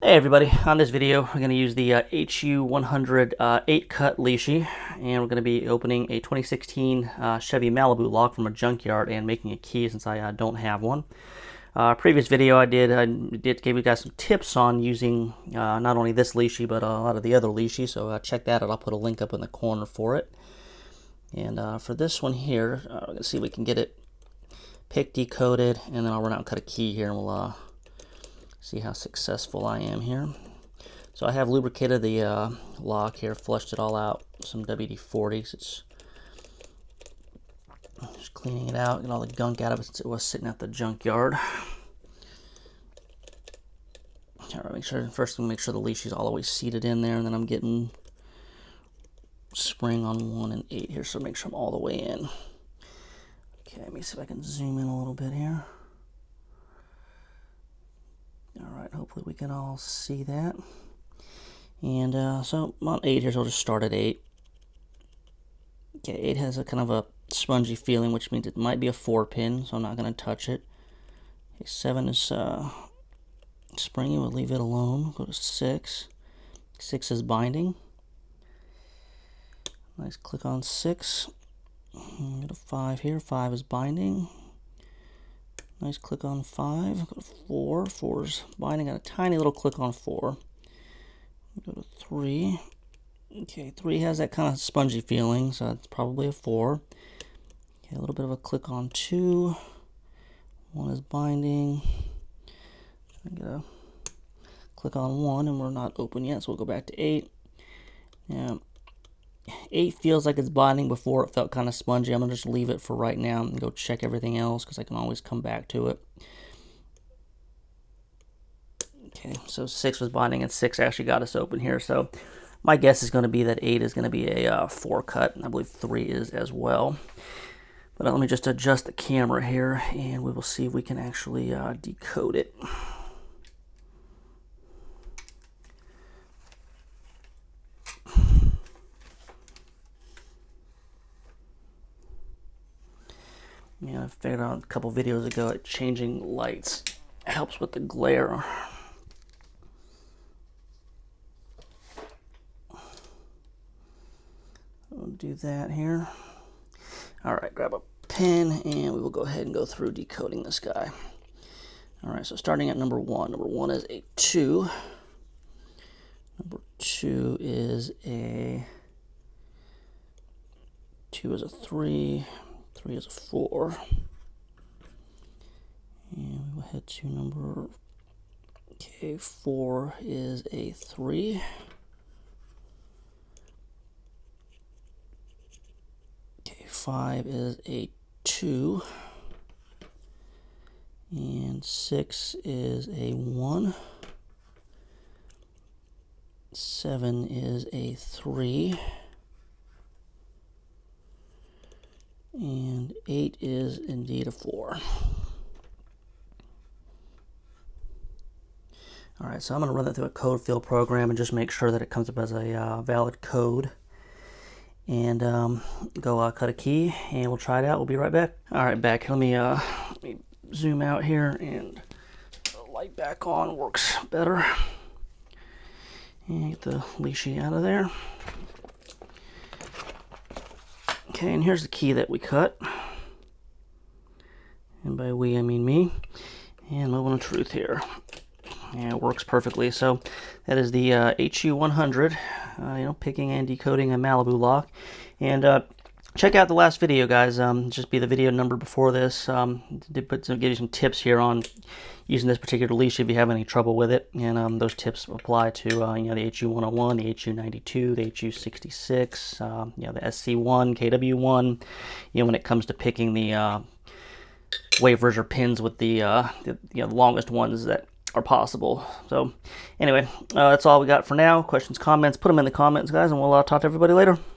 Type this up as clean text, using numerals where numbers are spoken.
Hey everybody, on this video we're going to use the HU100 8-cut Lishi, and we're going to be opening a 2016 Chevy Malibu lock from a junkyard and making a key since I don't have one. Previous video I did gave you guys some tips on using not only this Lishi but a lot of the other Lishi, so check that out. I'll put a link up in the corner for it. And for this one here, we're going to see if we can get it picked, decoded, and then I'll run out and cut a key here and we'll see how successful I am here. So I have lubricated the lock here, flushed it all out with some WD-40. It's just cleaning it out, get all the gunk out of it since it was sitting at the junkyard. All right, first make sure the leash is all the way seated in there, and then I'm getting spring on 1 and 8 here, so make sure I'm all the way in. Okay, let me see if I can zoom in a little bit here. Alright, hopefully we can all see that. And so I'm on 8 here, so I'll just start at 8. Okay, 8 has a kind of a spongy feeling, which means it might be a 4-pin, so I'm not going to touch it. Okay, 7 is springy, we'll leave it alone. Go to 6. 6 is binding. Nice click on 6. Go to 5 here. 5 is binding. Nice click on 5. Go to 4. 4 is binding. Got a tiny little click on 4. Go to 3. Okay, 3 has that kind of spongy feeling, so it's probably a 4. Okay, a little bit of a click on 2. 1 is binding. I gotta click on 1, and we're not open yet, so we'll go back to 8. Now, 8 feels like it's binding. Before it felt kind of spongy. I'm going to just leave it for right now and go check everything else because I can always come back to it. Okay, so 6 was binding and 6 actually got us open here. So my guess is going to be that 8 is going to be a 4 cut, and I believe 3 is as well. But let me just adjust the camera here and we will see if we can actually decode it. Yeah, I figured out a couple videos ago that changing lights helps with the glare. We'll do that here. Alright, grab a pen and we will go ahead and go through decoding this guy. Alright, so starting at number 1. Number 1 is a 2. Number 2 is a 3. 3 is a 4. And we will head to number, okay, 4 is a 3. Okay, 5 is a 2. And 6 is a 1. 7 is a 3. And 8 is indeed a 4. Alright, so I'm going to run that through a code fill program and just make sure that it comes up as a valid code. And go cut a key and we'll try it out. We'll be right back. Alright, back. Let me zoom out here and the light back on works better. And get the Lishi out of there. Okay, and here's the key that we cut. And by we, I mean me. And moment of truth here. And it works perfectly. So that is the HU100, picking and decoding a Malibu lock. And check out the last video, guys. Just be the video number before this. Did give you some tips here on using this particular leash if you have any trouble with it. And those tips apply to the HU101, the HU92, the HU66, the SC1, KW1. When it comes to picking the wafers or pins with the longest ones that are possible. So anyway, that's all we got for now. Questions, comments, put them in the comments, guys, and we'll talk to everybody later.